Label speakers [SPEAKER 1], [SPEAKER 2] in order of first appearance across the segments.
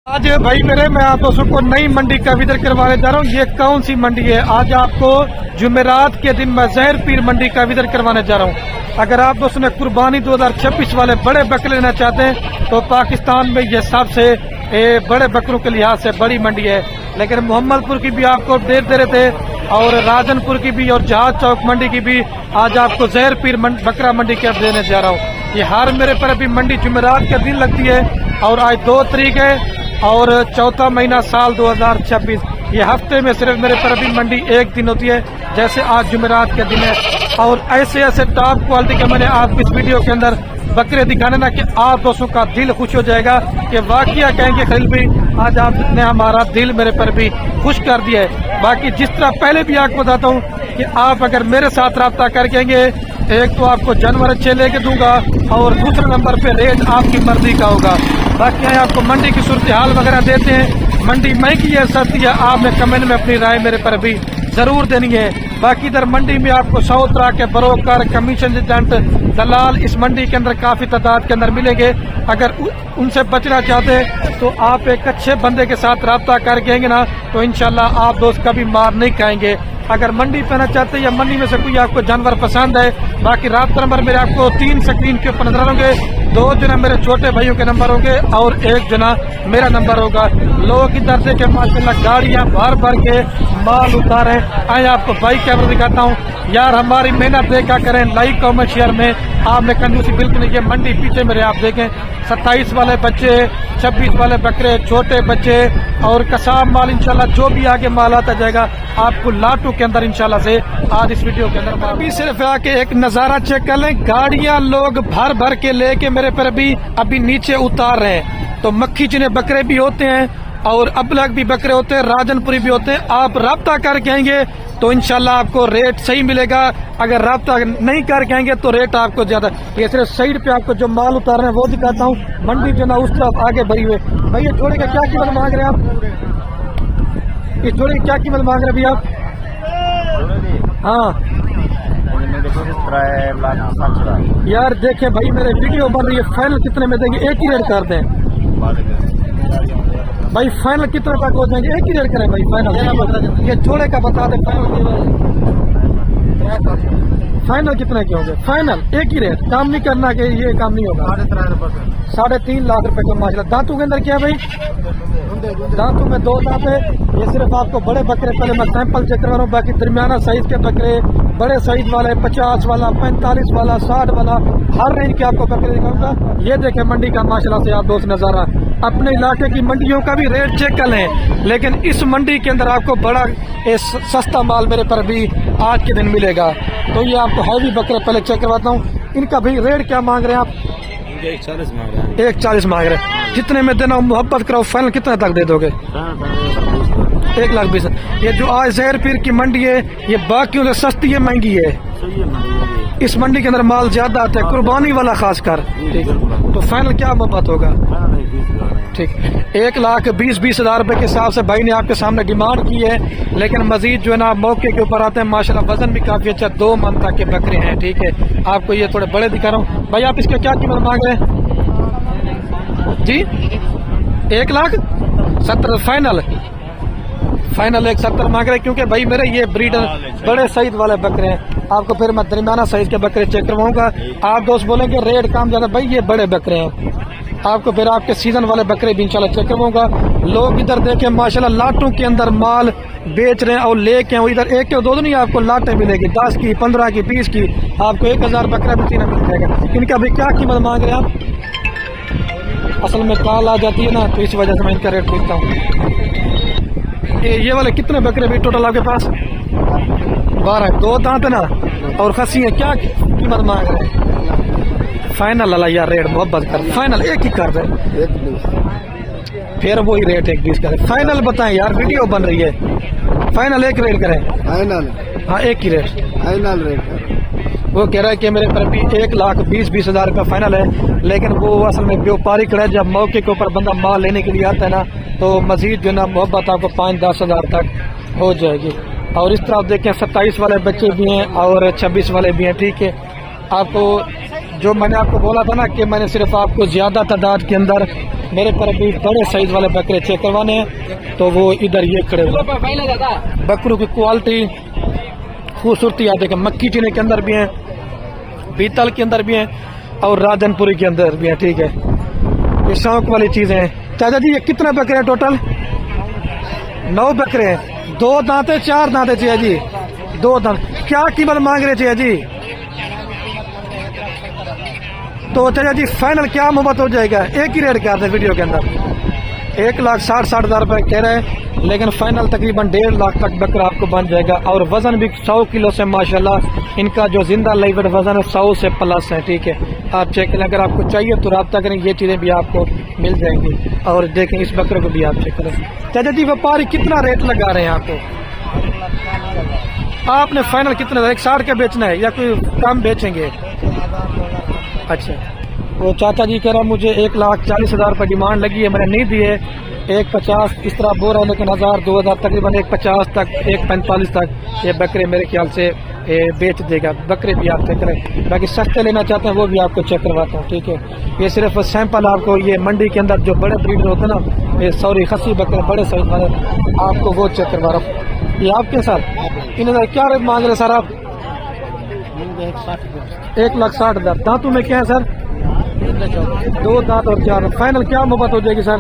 [SPEAKER 1] आज भाई मेरे मैं आप दोस्तों को नई मंडी का विजिट करवाने जा रहा हूँ। ये कौन सी मंडी है? आज आपको जुमेरात के दिन मैं जहर पीर मंडी का विजिट करवाने जा रहा हूँ। अगर आप दोस्तों ने कुर्बानी 2026 वाले बड़े बकरे लेना चाहते हैं तो पाकिस्तान में ये सबसे बड़े बकरों के लिहाज से बड़ी मंडी है। लेकिन मोहम्मदपुर की भी आपको अपडेट दे रहे थे और राजनपुर की भी और जहाज चौक मंडी की भी आज आपको जहर पीर बकरा मंडी के देने जा रहा हूँ। ये हर मेरे पर अभी मंडी जुमेरात के दिन लगती है और आज 2 तारीख है और चौथा महीना साल 2026। ये हफ्ते में सिर्फ मेरे पर अभी मंडी एक दिन होती है, जैसे आज जुमेरात के दिन है। और ऐसे ऐसे टॉप क्वालिटी के मैंने आपको इस वीडियो के अंदर बकरे दिखाने ना कि आप दोस्तों का दिल खुश हो जाएगा कि वाकया कहेंगे खलील भाई आज आपने हमारा दिल मेरे पर भी खुश कर दिया है। बाकी जिस तरह पहले भी आपको बताता हूँ कि आप अगर मेरे साथ रब्ता कर कहेंगे, एक तो आपको जानवर अच्छे लेके दूंगा और दूसरे नंबर पे रेट आपकी मर्जी का होगा। बाकी आपको मंडी की सूरत हाल वगैरह देते हैं, मंडी महंगी है सस्ती है, आपने कमेंट में अपनी राय मेरे पर भी जरूर देनी है। बाकी इधर मंडी में आपको 100 तरह के ब्रोकर, कमीशन एजेंट, दलाल इस मंडी के अंदर काफी तादाद के अंदर मिलेंगे। अगर उनसे बचना चाहते हैं तो आप एक अच्छे बंदे के साथ रब्ता कर गएंगे ना तो इंशाल्लाह आप दोस्त कभी मार नहीं खाएंगे। अगर मंडी पहना चाहते हैं या मंडी में से कोई आपको जानवर पसंद है, बाकी राब्ता नंबर मेरे आपको 3 स्क्रीन के ऊपर नजर होंगे। 2 जना मेरे छोटे भाइयों के नंबर होंगे और 1 जना मेरा नंबर होगा। लोग इधर से के माशाल्लाह गाड़ियां भर भर के माल उतारे। आए आपको बाइक कैमरा दिखाता हूँ यार, हमारी मेहनत देखा करें, लाइक कमेंट शेयर में आपने कंजूसी बिल्कुल नहीं। ये मंडी पीछे मेरे आप देखें 27 वाले बच्चे, 26 वाले बकरे, छोटे बच्चे और कसाब माल इंशाल्लाह जो भी आगे माल आता जाएगा आपको लाटू के अंदर इंशाल्लाह से आज इस वीडियो के अंदर। अभी सिर्फ आके एक नजारा चेक कर लें, गाड़ियां लोग भर भर के लेके मेरे पर अभी नीचे उतार रहे हैं। तो मक्खी चुने बकरे भी होते हैं और अबलग भी बकरे होते हैं, राजनपुरी भी होते हैं। आप रब्ता कर कहेंगे तो इंशाल्लाह आपको रेट सही मिलेगा। अगर रब्ता नहीं कर कहेंगे तो रेट आपको ज्यादा। ये सिर्फ साइड पे आपको जो माल उतार रहे हैं वो दिखाता हूँ। मंडी जो ना उस तरफ आगे भरी हुए। भैया जोड़े का क्या कीमत मांग रहे हैं आप? इस जोड़े की क्या कीमत मांग रहे हैं भैया आप? हाँ यार देखें भाई मेरे वीडियो बन रही है, फाइनल कितने में देंगे? एक ही रेट कर दें भाई, फाइनल कितने तक हो जाएंगे? एक ही रेट करें भाई फाइनल। ये जोड़े का बता दे फाइनल कितने के होंगे? फाइनल एक ही रेट, काम नहीं करना कि ये काम नहीं होगा। 3.5 लाख रुपए का माशा। दांतों के अंदर क्या भाई? दांतों में 2 दांत है। ये सिर्फ आपको बड़े बकरे पहले मैं सैंपल चेक करवा रहा हूँ, बाकी दरमियाना साइज के बकरे, बड़े साइज वाले 50 वाला, 45 वाला, 60 वाला, हर रेंज के आपको बकरे दिखाऊंगा। ये देखें मंडी का माशाल्लाह से आप दोस्त नजारा। अपने इलाके की मंडियों का भी रेट चेक कर लें, लेकिन इस मंडी के अंदर आपको बड़ा सस्ता माल मेरे पर भी आज के दिन मिलेगा। तो ये आपको हैवी बकरे पहले चेक करवाता हूँ। इनका भी रेट क्या मांग रहे हैं आप?
[SPEAKER 2] 140 मांग रहे हैं।
[SPEAKER 1] 140 मांग रहे हैं। जितने में देना मोहब्बत करो, फाइनल कितने तक दे दोगे? 1,20,000। ये जो आज जहर पीर की मंडी है ये बाकियों से सस्ती है, महंगी है? इस मंडी के अंदर माल ज्यादा आता है, कुर्बानी वाला खासकर। ठीक, तो फाइनल क्या मोहब्बत होगा? ठीक, 1,20,000 रुपए के हिसाब से भाई ने आपके सामने डिमांड की है। लेकिन मजीद जो है ना मौके के ऊपर आते हैं माशाल्लाह, वजन भी काफी अच्छा, 2 मन तक के बकरे हैं। ठीक है, आपको ये थोड़े बड़े दिखा रहा हूँ। भाई आप इसका क्या कीमत मांग रहे हैं जी? 1,70,000 फाइनल। 1,70,000 मांग रहे हैं क्योंकि भाई मेरे ये ब्रीडर बड़े साइज वाले बकरे हैं। आपको फिर मैं दरमियाना साइज के बकरे चेक करवाऊंगा। आप दोस्त बोलेंगे रेट कम ज्यादा, भाई ये बड़े बकरे हैं। आपको फिर आपके सीजन वाले बकरे भी इंशाल्लाह चेक करवाऊंगा। लोग इधर देखें माशाल्लाह लाटों के अंदर माल बेच रहे हैं और लेके इधर 1 के 2 नहीं, आपको लाटें मिलेगी 10 की, 15 की, 20 की। आपको 1,000 बकरा भी सीना मिल जाएगा। इनका भी क्या कीमत मांग रहे हैं आप? असल में कॉल आ जाती है ना तो इस वजह से मैं इनका रेट पूछता हूँ। ये वाले कितने बकरे भी टोटल आपके पास? 12। 2 दांत है ना और खसी है। क्या कीमत मांग रहे हैं? फाइनल अला यार रेट मोहब्बत कर, फाइनल एक ही कर दे। फिर वही रेट 1,20 करें। फाइनल बताएं यार, वीडियो बन रही है। फाइनल एक रेट करें।
[SPEAKER 2] फाइनल
[SPEAKER 1] हाँ एक ही रेट,
[SPEAKER 2] फाइनल रेट।
[SPEAKER 1] वो कह रहा है कि मेरे पर भी 1,20,000 रुपया फाइनल है। लेकिन वो असल में व्यापारी खड़ा है, जब मौके के ऊपर बंदा माल लेने के लिए आता है ना तो मजीद जो ना मोहब्बत आपको 5-10 हज़ार तक हो जाएगी। और इस तरह देखें 27 वाले बच्चे भी हैं और 26 वाले भी हैं। ठीक है, आपको जो मैंने आपको बोला था ना कि मैंने सिर्फ आपको ज्यादा तादाद के अंदर मेरे पर भी बड़े साइज वाले बकरे चेक करवाने हैं, तो वो इधर ये खड़े हुए। बकरों की क्वालिटी खूबसूरती आते हैं, मक्की चीनी के अंदर भी हैं, बीतल के अंदर भी हैं और राजनपुरी के अंदर भी हैं। ठीक है, ये शौक वाली चीजें हैं। चाचा जी ये कितने बकरे हैं टोटल? 9 बकरे हैं। 2 दांते 4 दांते चाहिए जी? 2 दांत। क्या कीमत मांग रहे चाहिए जी? तो चाचा जी फाइनल क्या मोहब्बत हो जाएगा? एक ही रेट कर दे वीडियो के अंदर, 1,60,000 रुपए कह रहे हैं, लेकिन फाइनल तकरीबन 1.5 लाख तक बकरा आपको बन जाएगा। और वजन भी 100 किलो से माशाल्लाह इनका जो जिंदा लाइव वजन है 100 से प्लस है। ठीक है, आप चेक करें, अगर आपको चाहिए तो रब्ता करें, ये चीजें भी आपको मिल जाएंगी। और देखें इस बकरे को भी आप चेक करें। चाचा जी व्यापारी कितना रेट लगा रहे हैं आपको? आपने फाइनल कितना, 160 का बेचना है या कोई कम बेचेंगे? अच्छा, वो चाचा जी कह रहा है मुझे 1,40,000 रुपये डिमांड लगी है, मैंने नहीं दिए। 1,50 इस तरह बोल रहा है, लेकिन 1,000-2,000 तकरीबन 1,50 तक 1,45 तक ये बकरे मेरे ख्याल से बेच देगा। बकरे भी आप चेक करें, बाकी सस्ते लेना चाहते हैं वो भी आपको चेक करवाता हूँ। ठीक है, ये सिर्फ सैंपल आपको, ये मंडी के अंदर जो बड़े ब्रीडर होते हैं ना, ये सॉरी खसी बकरे बड़े साइज वाले, आपको वो चेक करवा रहा हूँ। ये आपके साथ इन क्या रेट मांग रहे सर आप? 1,60,000। दांतों में क्या है सर? 2 दांत और 4। फाइनल क्या मोहब्बत हो जाएगी सर?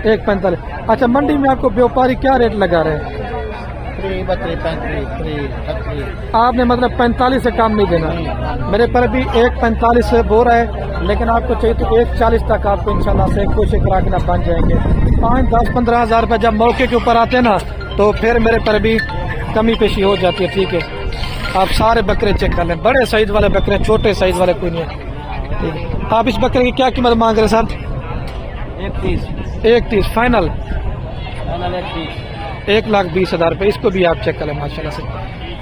[SPEAKER 1] 1,45। अच्छा, मंडी में आपको व्यापारी क्या रेट लगा रहे हैं?
[SPEAKER 2] 35
[SPEAKER 1] आपने मतलब 45 से कम नहीं देना। मेरे पर भी 1,45 से बोल रहा है, लेकिन आपको चाहिए तो 1,40 तक आपको इंशाल्लाह से कोशिश करा के ना बन जाएंगे। 5-10-15 हज़ार रुपये जब मौके के ऊपर आते हैं ना, तो फिर मेरे पर भी कमी पेशी हो जाती है। ठीक है, आप सारे बकरे चेक कर लें, बड़े साइज वाले बकरे, छोटे साइज वाले कोई नहीं है। ठीक है, आप इस बकरे की क्या कीमत मांग रहे हैं सर? 1,30 फाइनल? 1,20,000 रुपये। इसको भी आप चेक कर लें माशाल्लाह से।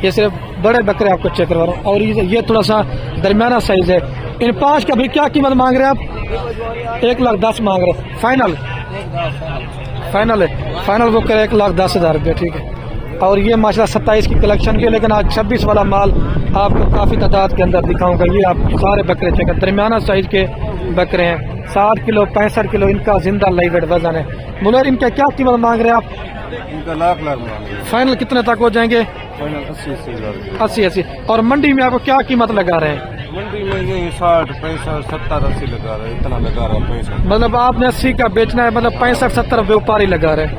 [SPEAKER 1] ये सिर्फ बड़े बकरे आपको चेक करवा रहा हूँ, और ये थोड़ा सा दरमियाना साइज है। इन 5 का भी क्या कीमत मांग रहे हैं आप? 1,10,000 मांग रहे हैं। फाइनल? फाइनल है, फाइनल वो करे 1,10,000 रुपये। ठीक है, और ये माशाल्लाह 27 की कलेक्शन की, लेकिन आज 26 वाला माल आपको काफ़ी तादाद के अंदर दिखाऊंगा। ये आप सारे बकरे चेक कर, दरमियाना साइज के बकरे हैं, 60 किलो 65 किलो इनका जिंदा लाइव वजन है। मुनर इनका क्या कीमत मांग रहे हैं आप?
[SPEAKER 2] इनका लाख मांग रहे हैं।
[SPEAKER 1] फाइनल कितने तक हो जाएंगे?
[SPEAKER 2] फाइनल 80,000।
[SPEAKER 1] 80। और मंडी में आपको क्या कीमत लगा रहे हैं?
[SPEAKER 2] मंडी में ये 60, 65, 70, 80 लगा रहे हैं, इतना लगा रहा है 65।
[SPEAKER 1] मतलब आपने 80 का बेचना है, मतलब 65-70 व्यापारी लगा रहे हैं।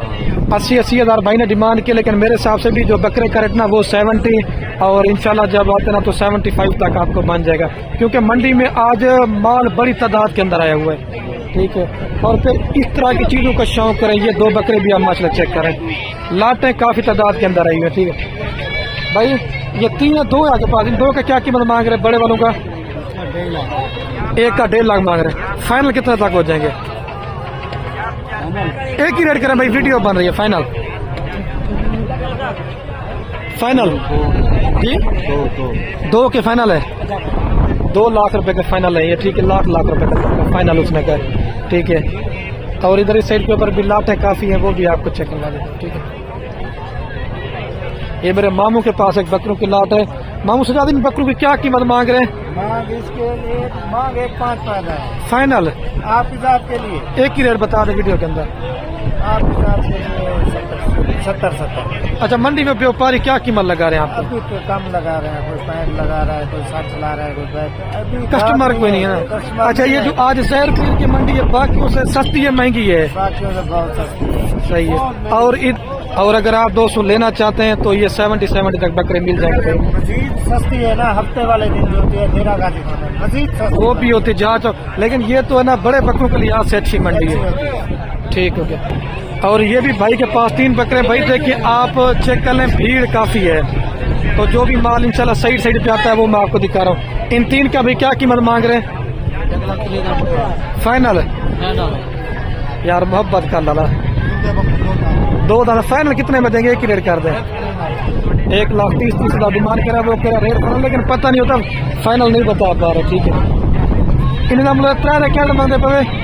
[SPEAKER 1] 80,000 भाई ने डिमांड की, लेकिन मेरे हिसाब से भी जो बकरे का रेट ना वो 70, और इंशाल्लाह जब आते ना तो 75 तक आपको बन जाएगा, क्योंकि मंडी में आज माल बड़ी तादाद के अंदर आया हुआ है। ठीक है, और फिर इस तरह की चीज़ों का शौक करें। ये 2 बकरे भी आप माशाल्लाह चेक करें, लाटें काफ़ी तादाद के अंदर आई हुई है। ठीक है भाई, ये 2 है आपके पास, इन 2 का क्या कीमत मांग रहे हैं? बड़े वालों का 1 का 1.5 लाख मांग रहे हैं। फाइनल कितने तक हो जाएंगे? एक ही रेट करें भाई, वीडियो बन रही है। फाइनल? फाइनल जी 2 के फाइनल है, 2 लाख रुपए का फाइनल है ये। ठीक है, लाख रुपए का फाइनल उसने का। ठीक है, और इधर इस साइड के ऊपर भी लाटें काफ़ी हैं, वो भी आपको चेक करवा देते। ठीक है, ये मेरे मामू के पास एक बकरों की लाट है। मामू सजा दिन बकरों की क्या कीमत मांग रहे हैं?
[SPEAKER 2] इसके लिए मांग 1,5 है।
[SPEAKER 1] फाइनल?
[SPEAKER 2] आप हिसाब के लिए
[SPEAKER 1] एक ही रेट बता दें वीडियो के अंदर।
[SPEAKER 2] आप हिसाब के लिए 70।
[SPEAKER 1] अच्छा, मंडी में व्यापारी क्या कीमत लगा रहे हैं आपको?
[SPEAKER 2] अभी तो कम लगा रहे हैं, कोई 65 लगा रहा है, कोई 60 चला रहा है, कोई अभी
[SPEAKER 1] कस्टमर कोई नहीं है ना? अच्छा, ये जो आज ज़हरपीर की मंडी है बाकियों से सस्ती है महंगी है?
[SPEAKER 2] बाकियों से बहुत सस्ती।
[SPEAKER 1] सही है। और अगर आप दोस्तों लेना चाहते हैं तो ये 70 तक बकरे मिल जाएंगे।
[SPEAKER 2] मजीद सस्ती है ना, हफ्ते वाले दिन जो होती है तेरा गाजी मजीद सस्ती,
[SPEAKER 1] वो भी होती जांच, लेकिन ये तो है ना बड़े बकरों के लिहाज से अच्छी मंडी है। ठीक हो गया। और ये भी भाई के पास 3 बकरे। भाई देखिए आप चेक कर लें, भीड़ काफ़ी है, तो जो भी माल इंशाल्लाह साइड पे आता है वो मैं आपको दिखा रहा हूँ। इन 3 का भी क्या कीमत मांग रहे हैं? फाइनल? यार मोहब्बत कर लाला, 2 दाना फाइनल कितने में देंगे? एक ही रेट कर दें। 1,30,000 डिमांड करा, वो कह रहा रेट करा, लेकिन पता नहीं होता, फाइनल नहीं बता पा रहा। ठीक है, इन्हें मतलब 3 क्या मांगते पे?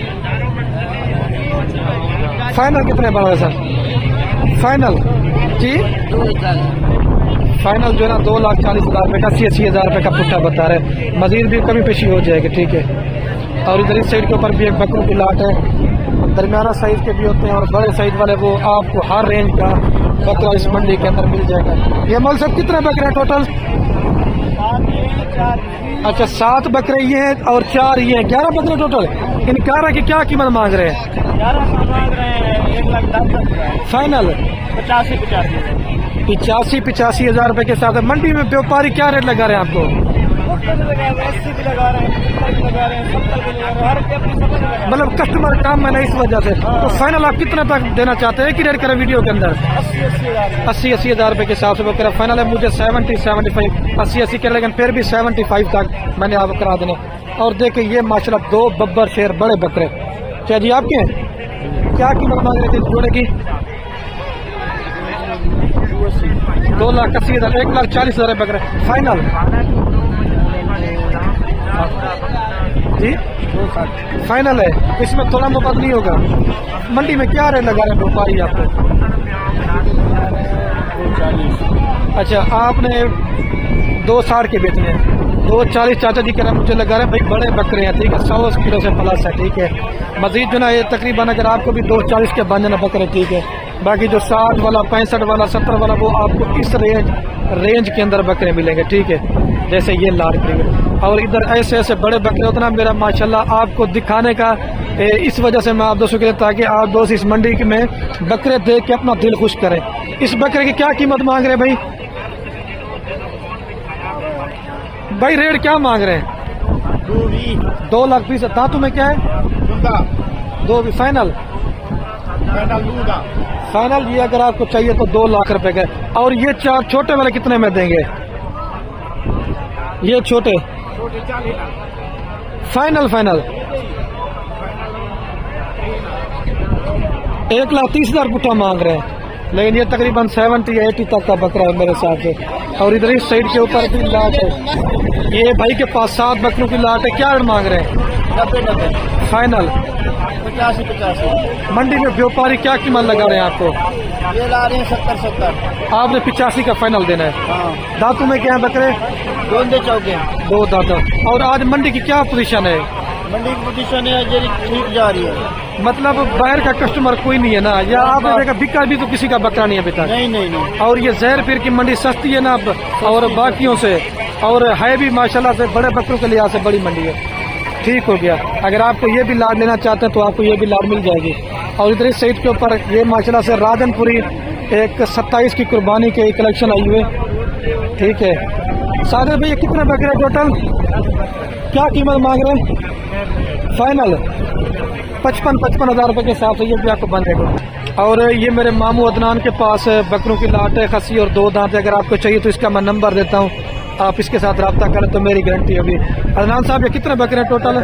[SPEAKER 1] फाइनल कितने बड़ा है सर? फाइनल जी फाइनल जो है ना 2,40,000 रुपये का 80,000 रुपये का पुट्ठा बता रहे। मजीद भी कमी पेशी हो जाएगी, ठीक है। और इधर इस साइड के ऊपर भी एक बकरों की लाट है, दरमियाना साइज के भी होते हैं और बड़े साइज वाले वो आपको हर रेंज का बकरा इस मंडी के अंदर मिल जाएगा। ये मौल साहब कितने बकरे हैं टोटल? अच्छा 7 बकरे ये हैं और 4 ये हैं, 11 बकरे टोटल। इन 11 की क्या कीमत मांग रहे हैं?
[SPEAKER 3] 1,10,000
[SPEAKER 1] फाइनल 85,000 रुपए के साथ। मंडी में व्यापारी क्या रेट लगा रहे हैं आपको?
[SPEAKER 3] 80 भी लगा रहे हैं, 70 भी लगा रहे हैं, 70 भी लगा रहे हैं, हर रुपये अपनी समझ लगा रहे हैं।
[SPEAKER 1] मतलब कस्टमर काम में नहीं इस वजह से। तो फाइनल आप कितने तक देना चाहते हैं कि रेट करें वीडियो के अंदर? 80,000 रुपए के हिसाब से बकरा फाइनल है। मुझे 70, 75, 80 कर, लेकिन फिर भी 75 तक मैंने आप करा देने। और देखिए ये माशाल्लाह 2 बब्बर शेर बड़े बकरे। क्या जी आपके हैं? क्या कीमत मांग रहे थे जोड़े की? 2,80,000, 1,40,000 बकरे फाइनल जी। फाइनल है, इसमें थोड़ा मुफत नहीं होगा। मंडी में क्या रेट लगा रहे हैं व्यापारी आपको?
[SPEAKER 3] 240।
[SPEAKER 1] अच्छा आपने 2,60 के बेचने हैं, 2,40 चाचा जी कह रहे हैं मुझे लगा रहे हैं भाई बड़े बकरे हैं, ठीक है, 100 किलो से प्लस है, ठीक है। मजीद जो ना ये तकरीबन अगर आपको भी 2,40 के बन जाना बकरे, ठीक है। बाकी जो 60 वाला, 65 वाला, 70 वाला वो आपको इस रेंज के अंदर बकरे मिलेंगे, ठीक है। जैसे ये लाल करेंगे और इधर ऐसे ऐसे बड़े बकरे होते ना, मेरा माशाल्लाह आपको दिखाने का इस वजह से मैं आप दोस्तों के लिए, ताकि आप दोस्त इस मंडी में बकरे देख के अपना दिल खुश करें। इस बकरे की क्या कीमत मांग रहे हैं भाई? भाई रेट क्या मांग रहे हैं? 2,20,000। दांतों में क्या है? 2 भी फाइनल। फाइनल ये अगर आपको चाहिए तो 2 लाख रुपए का। और ये 4 छोटे वाले कितने में देंगे? ये छोटे फाइनल 1,30,000 पुट्ठा मांग रहे हैं, लेकिन ये तकरीबन 70 या 80 तक का बकरा है मेरे हिसाब से। और इधर इस साइड के ऊपर भी लाट है। ये भाई के पास 7 बकरों की लाट है। क्या रेट मांग रहे हैं?
[SPEAKER 3] 90
[SPEAKER 1] फाइनल
[SPEAKER 3] 85।
[SPEAKER 1] मंडी में व्यापारी क्या कीमत लगा रहे हैं आपको?
[SPEAKER 3] ये ला रहे हैं 70।
[SPEAKER 1] आपने 85 का फाइनल देना है।
[SPEAKER 3] हाँ,
[SPEAKER 1] दांतों में क्या है बकरे?
[SPEAKER 3] दोंदे चौके
[SPEAKER 1] 2 दांत। और आज मंडी की क्या पोजीशन है?
[SPEAKER 3] मंडी की पोजीशन है ये ठीक जा रही है।
[SPEAKER 1] मतलब बाहर का कस्टमर कोई नहीं है ना, या आपने देखा बिका भी तो किसी का बकरा नहीं है अभी तक?
[SPEAKER 3] नहीं।
[SPEAKER 1] और ये जहर पीर की मंडी सस्ती है ना और बाकियों से, और है भी माशाल्लाह से बड़े बकरों के लिहाज से बड़ी मंडी है। ठीक हो गया। अगर आपको ये भी लाड लेना चाहते हैं तो आपको ये भी लाड मिल जाएगी। और इधर इस साइड के ऊपर ये माशाल्लाह से राजनपुरी एक 27 की कुर्बानी के कलेक्शन आई हुए, ठीक है। सागर भाई ये कितना बकरे टोटल? क्या कीमत मांग रहे हैं? फाइनल 55,000 रुपये के हिसाब से ये भी आपको बन जाएगा। और ये मेरे मामू अदनान के पास बकरों की लाट है, खसी और 2 दांत। अगर आपको चाहिए तो इसका मैं नंबर देता हूँ, आप इसके साथ रब्ता करें तो मेरी गारंटी होगी। अदनान साहब ये कितने बकरे हैं टोटल?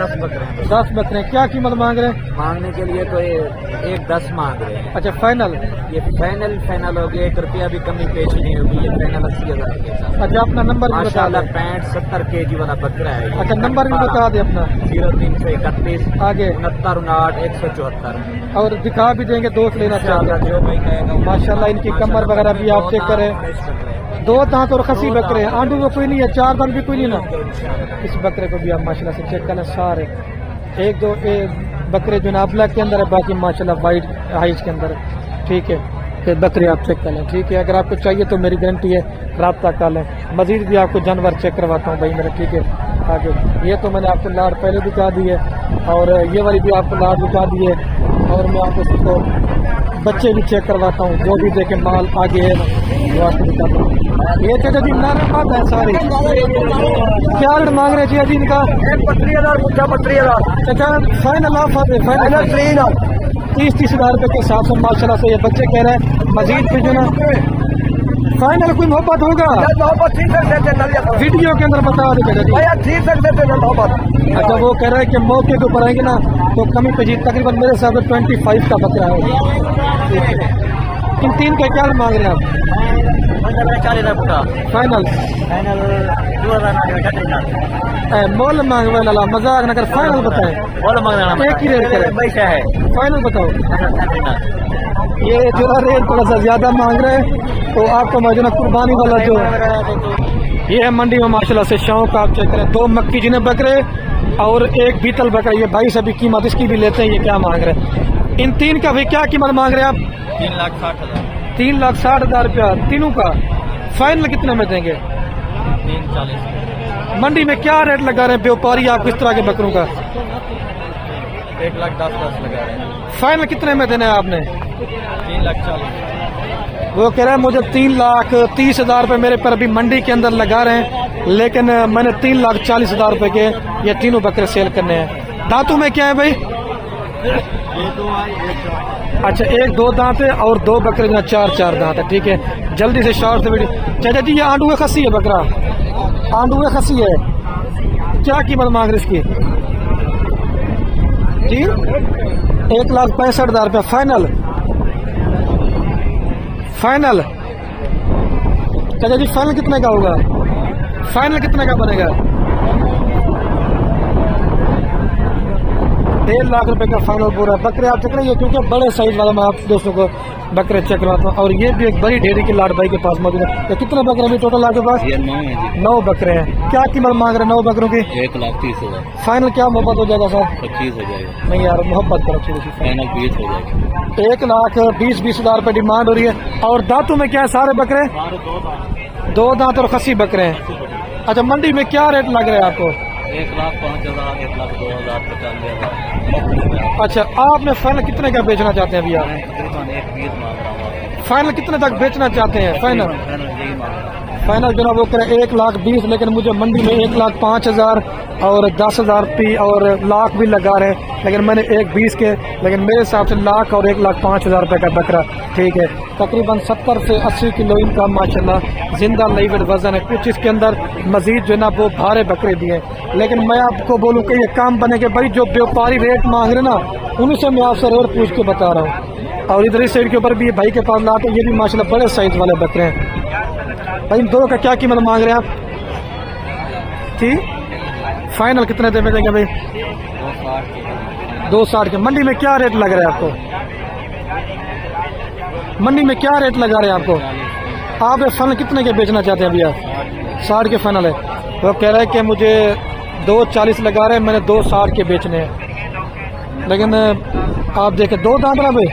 [SPEAKER 1] 10 बकरे। क्या कीमत मांग रहे हैं?
[SPEAKER 3] मांगने के लिए तो ये 1,10 मांग रहे हैं।
[SPEAKER 1] अच्छा फाइनल?
[SPEAKER 3] ये फाइनल हो गया, 1 रुपया भी कमी पेश नहीं होगी। ये फाइनल 80,000 के साथ।
[SPEAKER 1] अच्छा अपना नंबर भी बता दें।
[SPEAKER 3] 65-70 kg वाला बकरा है।
[SPEAKER 1] अच्छा नंबर भी बता दें अपना।
[SPEAKER 3] 0331
[SPEAKER 1] आगे
[SPEAKER 3] 69
[SPEAKER 1] और दिखा भी देंगे दोस्त लेना चाहते हैं।
[SPEAKER 3] जो भाई कहेगा
[SPEAKER 1] माशाल्लाह इनकी कमर वगैरह भी आप चेक करें। 2 दांत और खसी बकरे हैं, आंडू में कोई नहीं है, 4 दांत भी कोई नहीं ना। इस बकरे को भी आप माशाल्लाह से चेक करें। सारे 1-2 बकरे जो ना ब्लैक के अंदर है, बाकी माशाल्लाह वाइट हाइज के अंदर है, ठीक है। फिर बकरे आप चेक कर लें, ठीक है। अगर आपको चाहिए तो मेरी गारंटी है, राब्ता कर लें। मजीद भी आपको जानवर चेक करवाता हूँ भाई मेरा, ठीक है। आगे ये तो मैंने आपको लाड पहले दिखा दी है और ये वाली भी आपको लाड दिखा दी है। और मैं आपको इसको बच्चे भी चेक करवाता हूँ, जो भी देखे माल आगे है वो आपको दिखाता हूँ। ये चाचा जी नारे बात है सारी। क्या रेट मांग रहे जी इनका?
[SPEAKER 3] 32,000
[SPEAKER 1] चाचा फाइनल ऑफ है, फाइनल 30,000 रुपये के हिसाब से माशाल्लाह से ये बच्चे कह रहे हैं। मजीद भी जो ना फाइनल कोई मोहब्बत होगा वीडियो के अंदर बता देगा। अच्छा वो कह रहे हैं कि मौके के ऊपर आएंगे ना तो कमी पे जी तकरीबन मेरे हिसाब से 25 का बकरा है। इन 3 का क्या मांग रहे हैं आप?
[SPEAKER 3] 40,000
[SPEAKER 1] फाइनल
[SPEAKER 3] 2,000
[SPEAKER 1] मोल मांग वाला मजाक न कर, फाइनल बताएं।
[SPEAKER 3] बोलो मांगना
[SPEAKER 1] एक ही रेट करें,
[SPEAKER 3] पैसा है।
[SPEAKER 1] फाइनल बताओ। ये जो है रेट थोड़ा सा ज्यादा मांग रहे हैं, तो आपको मैं जो ना कुर्बानी वाला जो ये है मंडी में माशाल्लाह से शौक आप चेक करें, 2 मक्की जिन्हें बकरे और 1 बीतल बकरा। ये भाई सभी कीमत इसकी भी लेते हैं, ये क्या मांग रहे हैं। इन 3 का भी क्या कीमत मांग रहे हैं आप?
[SPEAKER 3] 3,60,000।
[SPEAKER 1] 3,60,000 रुपया तीनों का। फाइनल कितने में देंगे?
[SPEAKER 3] 3,40,000।
[SPEAKER 1] मंडी में क्या रेट लगा रहे हैं व्यापारी आप किस तरह के बकरों का?
[SPEAKER 3] 1,10,10 लगा रहे हैं।
[SPEAKER 1] फाइनल कितने में देना है आपने?
[SPEAKER 3] 3,40,000।
[SPEAKER 1] वो कह रहे हैं मुझे 3,30,000 रुपये मेरे पर अभी मंडी के अंदर लगा रहे हैं, लेकिन मैंने 3,40,000 रुपये के ये तीनों बकरे सेल करने हैं। दांतों में क्या है भाई? अच्छा 1-2 दांत है और 2 बकरे जो 4-4 दांत है। ठीक है, जल्दी से शॉर्ट से वीडियो। चाचा जी ये आंडू खस्सी है बकरा, आंडू खस्सी है, क्या कीमत मांग रहे इसकी? जी 1,65,000 रुपये फाइनल। फाइनल चाचा जी फाइनल कितने का होगा? फाइनल कितने का बनेगा? 1.5 लाख रुपए का फाइनल पूरा। बकरे आप चेक रहे हैं क्योंकि बड़े साइज वाला मैं आप दोस्तों को बकरे चेक करवाता हूँ। और ये भी एक बड़ी ढेरी की लाड भाई के पास मौजूद है। ये कितने बकरे भी टोटल आपके पास?
[SPEAKER 3] ये 9 है जी।
[SPEAKER 1] 9 बकरे हैं। क्या कीमत मांग रहे हैं 9 बकरों की?
[SPEAKER 3] 1,30,000।
[SPEAKER 1] फाइनल क्या मोहब्बत हो जाएगा सर?
[SPEAKER 3] 25 हो जाएगा।
[SPEAKER 1] नहीं यार मोहब्बत करो थोड़ी सी।
[SPEAKER 3] फाइनल 20 हो जाएगा।
[SPEAKER 1] 1,20,000 रुपए डिमांड हो रही है। और दांतों में क्या है सारे बकरे? 2 दांत और खस्सी बकरे हैं। अच्छा मंडी में क्या रेट लग रहा है आपको?
[SPEAKER 3] 1,05,000, 1,02,000, 95,000।
[SPEAKER 1] अच्छा आपने फाइनल कितने का बेचना चाहते हैं भैया?
[SPEAKER 3] तकरीबन 1,20 मांग रहा हूँ।
[SPEAKER 1] फाइनल कितने तक बेचना चाहते हैं? फाइनल
[SPEAKER 3] यही मांग रहा हूँ।
[SPEAKER 1] फाइनल जो ना वो करे 1,20,000, लेकिन मुझे मंडी में 1,05,000 और 10,000 रुपये और लाख भी लगा रहे हैं, लेकिन मैंने 1,20 के, लेकिन मेरे हिसाब से लाख और 1,05,000 रुपये का बकरा। ठीक है, तकरीबन 70 से 80 किलो इनका माशाल्लाह जिंदा लाइव वजन है। कुछ इसके अंदर मजीद जो ना वो भारे बकरे भी हैं, लेकिन मैं आपको बोलूँ कि ये काम बने के भाई जो व्यापारी रेट मांग रहे ना उन्हीं से मैं आपसे रेट पूछ के बता रहा हूँ। और इधर इस साइड के ऊपर भी भाई के पास लाते, ये भी माशाल्लाह बड़े साइज वाले बकरे हैं। भाई इन दोनों का क्या कीमत मांग रहे हैं आप? ठीक फाइनल कितने दे में देंगे भाई? 2,60 के। मंडी में क्या रेट लग रहा है आपको? मंडी में क्या रेट लगा रहे हैं आपको? आप ये फाइनल कितने के बेचना चाहते हैं भैया? 60 के फाइनल है। वो कह रहे हैं कि मुझे 2,40 लगा रहे हैं, मैंने 2,60 के बेचने हैं। लेकिन आप देखें 2 दांत ना भाई,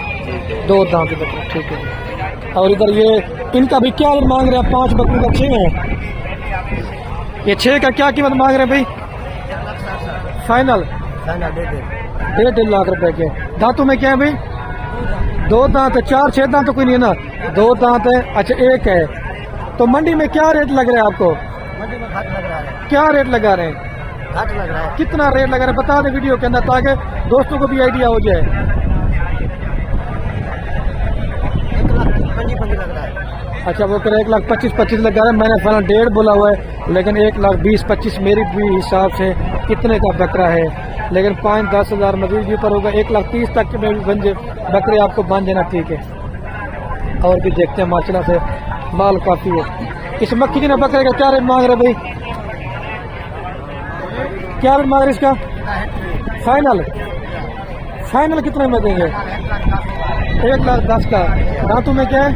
[SPEAKER 1] 2 दांत बकरे। ठीक है, और इधर ये इनका भी क्या मांग रहे हैं? 5 बकरों का 6 है। ये 6 का क्या कीमत मांग रहे हैं भाई? फाइनल 1.5 लाख रुपए के। दांतों में क्या है भाई? 2 दांत है। 4-6 दांत तो कोई नहीं है ना, 2 दांत है। अच्छा 1 है। तो मंडी में क्या रेट लग रहा है आपको?
[SPEAKER 3] मंडी में घाट लग रहा है।
[SPEAKER 1] क्या रेट लगा रहे हैं?
[SPEAKER 3] घाट लग रहा है।
[SPEAKER 1] कितना रेट लगा रहे हैं बता दें वीडियो के अंदर, ताकि दोस्तों को भी आइडिया हो जाए।
[SPEAKER 3] 1,25,000 लग रहा है।
[SPEAKER 1] अच्छा वो कह 1,25,000 लगा रहा है, मैंने फाइनल 1.5 बोला हुआ है, लेकिन 1,20,000-25,000 मेरी भी हिसाब से कितने का बकरा है। लेकिन 5-10 हज़ार मजीद भी पर होगा। 1,30,000 तक के में भी बन बकरे आपको बन जाना। ठीक है, और भी देखते हैं माशाल्लाह से माल काफ़ी है। इस मक्खी जी ने बकरे का क्या रेट मांग रहे भाई? क्या रेट मांग रहे इसका? फाइनल कितने में देंगे? 1,10,000 का। दांतों में क्या है?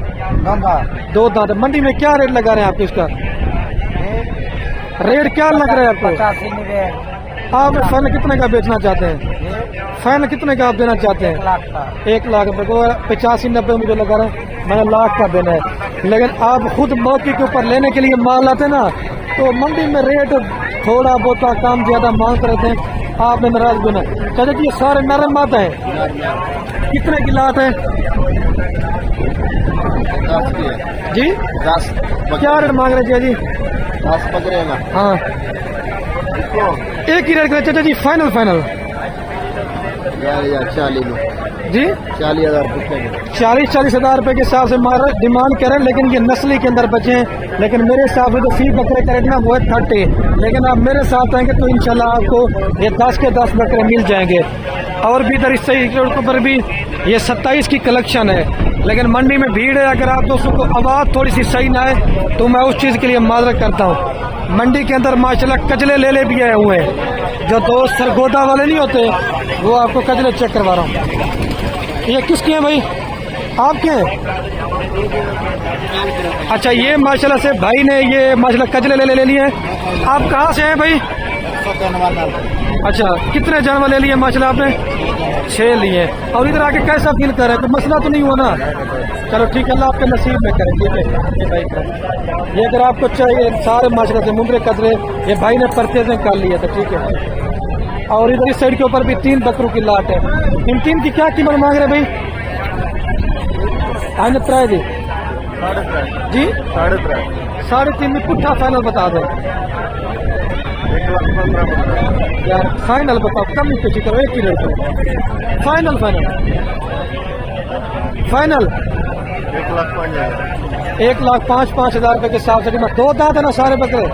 [SPEAKER 1] 2 दांत। मंडी में क्या रेट लगा रहे हैं आपको इसका? रेट क्या लग रहा है आपको?
[SPEAKER 3] 85,000।
[SPEAKER 1] आप फाइनल कितने का बेचना चाहते हैं? फाइनल कितने का आप देना चाहते हैं? 1 लाख रुपए को। 85-90 मुझे लगा रहा है, मैंने लाख का देना है। लेकिन आप खुद मौके के ऊपर लेने के लिए माल लाते ना, तो मंडी में रेट थोड़ा बहुत कम ज्यादा मांगते रहते हैं। आपने नाराज देना। चाचा जी ये सारे नरम मात है, कितने की लात है जी?
[SPEAKER 2] 10
[SPEAKER 1] क्या रेट मांग रहे जी?
[SPEAKER 2] 10 बकरे ना।
[SPEAKER 1] हाँ एक ही रेट करें चाचा जी। फाइनल
[SPEAKER 2] 40
[SPEAKER 1] जी
[SPEAKER 2] 40,000 रुपये।
[SPEAKER 1] 40 हज़ार रुपए के हिसाब से डिमांड करें, लेकिन ये नस्ली के अंदर बचे हैं। लेकिन मेरे हिसाब से तो फी बकरे का रेट ना वो है 30। लेकिन आप मेरे साथ आएंगे तो इंशाल्लाह आपको ये 10 के 10 बकरे मिल जाएंगे। और भी इधर इस रोड के ऊपर भी ये 27 की कलेक्शन है, लेकिन मंडी में भीड़ है। अगर आप दोस्तों को आवाज़ थोड़ी सी सही ना आए तो मैं उस चीज़ के लिए माजरत करता हूँ। मंडी के अंदर माशाल्लाह कजले ले भी आए हुए हैं, जो दोस्त सरगोदा वाले नहीं होते, वो आपको कजले चेक करवा रहा हूँ। ये किसके हैं भाई? आपके हैं? अच्छा, ये माशाल्लाह से भाई ने ये माशाल्लाह कजले ले लिए हैं। आप कहाँ से हैं भाई? अच्छा, कितने जानवर ले लिए माशाल्लाह आपने? 6 लिए। और इधर आके कैसा फील कर रहे हैं? तो मसला तो नहीं हुआ ना? चलो ठीक है, अल्लाह आपके नसीब में करे। ठीक है ये भाई का, ये अगर आपको चाहिए सारे माशाल्लाह से मुंडरे कजरे ये भाई ने परचेज में कर लिया था। ठीक है, और इधर इस साइड के ऊपर भी 3 बकरों की लाट है। इन 3 की क्या कीमत मांग रहे भाई? आने प्राय जी 3.5 में पुट्ठा फाइनल बता दो यार, फाइनल बताओ, कम नहीं कुछ करो, एक ही रेट करो। फाइनल 1,05,000 रुपए के हिसाब से। 2 दांत है ना सारे बकरे?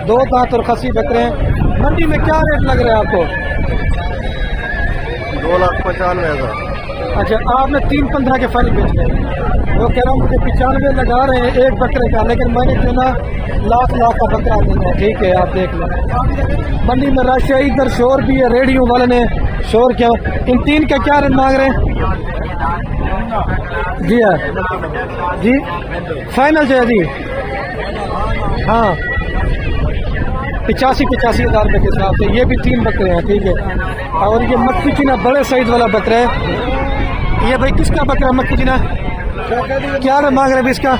[SPEAKER 1] 2 दांत और खसी बकरे हैं। मंडी में क्या रेट लग रहा है आपको?
[SPEAKER 2] 2,95,000।
[SPEAKER 1] अच्छा, आपने 3.15 के फाइनल बेच रहे हैं। वो कह रहा हूँ मुझे 95 लगा रहे हैं एक बकरे का, लेकिन मैंने क्यों ना लाख का बकरा देना है। ठीक है, आप देख लो मंडी में रश है, इधर शोर भी है, रेडियो वाले ने शोर किया। इन 3 का क्या रेट मांग रहे हैं? जी हाँ जी, फाइनल जो है जी, हाँ 85,000 रुपए के हिसाब से। ये भी 3 बकरे हैं। ठीक है, और ये मक्खी चीना बड़े साइज वाला बकरा है। ये भाई किसका बकरा मक्खी चीना? क्या रेट मांग रहे हैं इसका?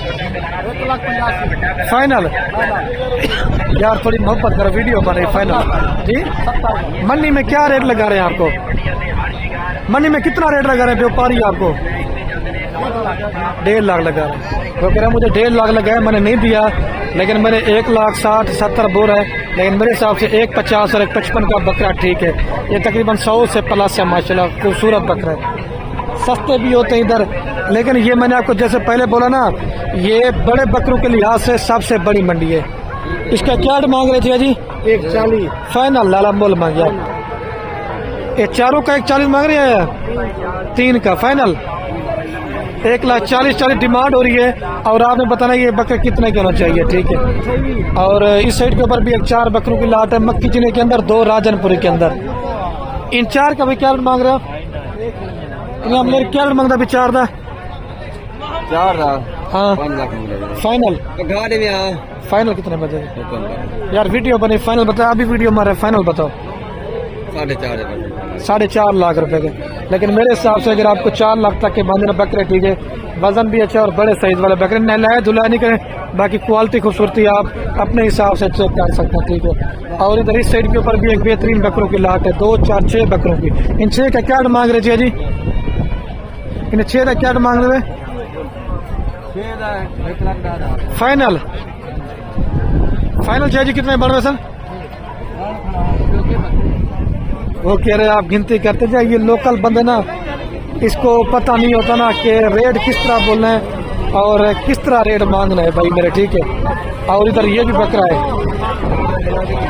[SPEAKER 1] फाइनल यार, थोड़ी मोहब्बत करो, वीडियो बने। फाइनल जी, मंडी में क्या रेट लगा रहे हैं आपको? मंडी में कितना रेट लगा रहे हैं व्यापारी आपको? 1.5 लाख लगा रहे हैं। वो कह रहे हैं मुझे 1.5 लाख लगाया, मैंने नहीं दिया, लेकिन मैंने 1,60,70 बोल है, लेकिन मेरे हिसाब से 1,50 और 1,55 का बकरा ठीक है। ये तकरीबन 100 से प्लस है माशाल्लाह, खूबसूरत बकरा है। सस्ते भी होते हैं इधर, लेकिन ये मैंने आपको जैसे पहले बोला ना, ये बड़े बकरों के लिहाज से सबसे बड़ी मंडी है। इसका क्या मांग रहे थे जी? 1,40 फाइनल लाला मोल मांग गया। ये चारों का 1,40 मांग रहे हैं, 3 का फाइनल 1,40,000 डिमांड हो रही है। और आपने बताना ये बकरे कितने के होना चाहिए। ठीक है, और इस साइड के ऊपर भी 4 बकरों की लाट है, मक्की चीनी के अंदर, 2 राजनपुरी के अंदर। इन 4 का भी क्या मांग रहे हो? मेरे क्या मांगता भी 4 दा?
[SPEAKER 2] 4 लाख
[SPEAKER 1] हाँ फाइनल फाइनल कितने बजे यार? वीडियो बनी, फाइनल बताओ, अभी वीडियो मारे, फाइनल बताओ। 4.5 लाख रुपए के। लेकिन मेरे हिसाब से अगर आपको 4 लाख तक के बांधना बकरे ठीक है, वजन भी अच्छा और बड़े साइज वाले बकरे, नहलाए धुलाए नहीं करें, बाकी क्वालिटी खूबसूरती आप अपने हिसाब से चेक कर सकते हैं। ठीक है, और इधर इस साइड के ऊपर भी एक बेहतरीन बकरों की लाट है, 2, 4, 6 बकरों की। इन 6 का क्या मांग रहे जी? इन 6 का क्या मांग रहे? फाइनल चाहिए जी। कितने बढ़ रहे सर? वो कह रहे आप गिनती करते जाए, ये लोकल बंदे ना, इसको पता नहीं होता ना कि रेट किस तरह बोलना है और किस तरह रेट मांगना है भाई मेरे। ठीक है, और इधर ये भी बकरा है।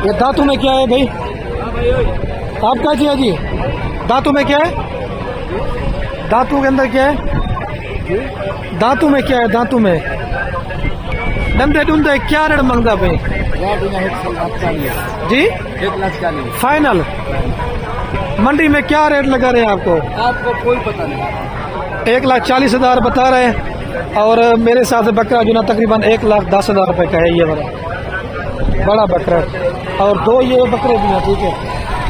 [SPEAKER 1] ये दांतों में क्या है भाई? आपका जी है जी, दांतों में क्या है? दांतों के अंदर क्या है? दांतों में क्या है? दांतों में डंडे डुंडे क्या रेट मांगता भाई जी?
[SPEAKER 3] 1,40,000
[SPEAKER 1] फाइनल। मंडी में क्या रेट लगा रहे हैं आपको?
[SPEAKER 3] आपको कोई पता नहीं।
[SPEAKER 1] 1,40,000 बता रहे हैं, और मेरे हिसाब से बकरा जो ना तकरीबन 1,10,000 रुपए का है। ये बड़ा बकरा है, और 2 ये बकरे भी हैं। ठीक है,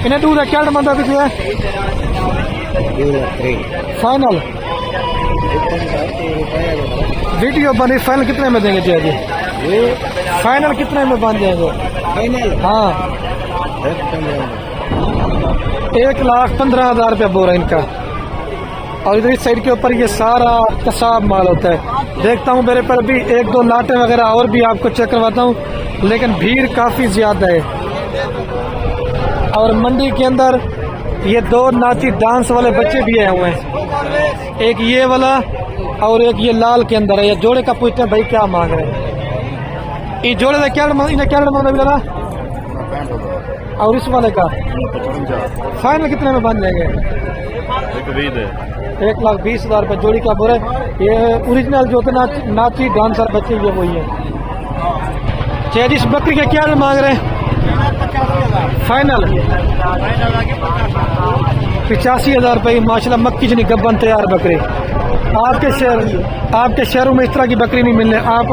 [SPEAKER 1] इन्हें दूध है क्या मांगता भी है? फाइनल वीडियो बनी, फाइनल कितने में देंगे जी? फाइनल कितने में बन जाएंगे?
[SPEAKER 3] फाइनल
[SPEAKER 1] हाँ 1,15,000 रुपया बोरा इनका। और इधर इस साइड के ऊपर ये सारा कसाब माल होता है। देखता हूँ मेरे पर भी 1-2 लाटें वगैरह और भी आपको चेक करवाता हूँ, लेकिन भीड़ काफी ज्यादा है। और मंडी के अंदर ये 2 नाची डांस वाले बच्चे भी आए हुए हैं, एक ये वाला और एक ये लाल के अंदर है। ये जोड़े का पूछते हैं भाई क्या मांग रहे हैं? ये जोड़े का क्या इन्हें क्या मांग रहा? और इस वाले का फाइनल कितने में बन जाएंगे? 1,20,000 रुपये जोड़ी का बोरा। ये ओरिजिनल जो होते नाची डांसर बच्चे, ये वही है। चाहिए इस बकरी के क्या मांग रहे हैं? फाइनल 85,000 रुपये की माशाल्लाह मक्की जनी गब्बन तैयार बकरी। आपके शहरों में इस तरह की बकरी नहीं मिलने। आप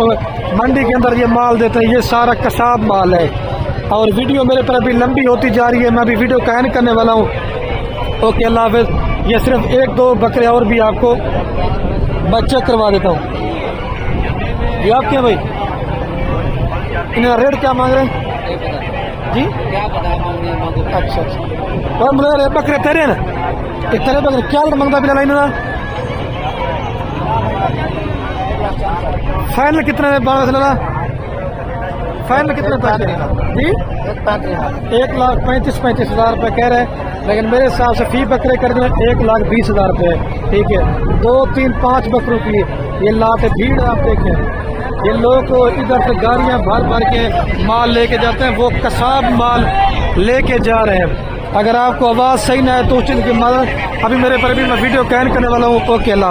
[SPEAKER 1] मंडी के अंदर ये माल देते हैं, ये सारा कसाब माल है। और वीडियो मेरे पर अभी लंबी होती जा रही है, मैं अभी वीडियो का एंड करने वाला हूँ। ओके, अल्लाह हाफिज़। ये सिर्फ 1-2 बकरे और भी आपको बच्चा करवा देता हूँ। ये आप क्या भाई, इन्हें रेट क्या मांग रहे हैं जी? अच्छा अच्छा, और मुझे बकरे तेरे ना, ये तेरे बकरे क्या रेट मांगता बिना लाइन ना? फाइनल कितने में बारह से? फाइनल कितने तक जी? 1,35,000 रुपये कह रहे हैं, लेकिन मेरे हिसाब से फी बकरे कर दें 1,20,000 रुपये। ठीक है, 2, 3, 5 बकरों की ये लाते भीड़ आप देखें। ये लोग इधर से गाड़ियां भर के माल लेके जाते हैं, वो कसाब माल लेके जा रहे हैं। अगर आपको आवाज़ सही ना है तो उस चीज़ की मदद अभी मेरे पर भी मैं वीडियो कैन करने वाला हूँ। ओके, अल्लाह।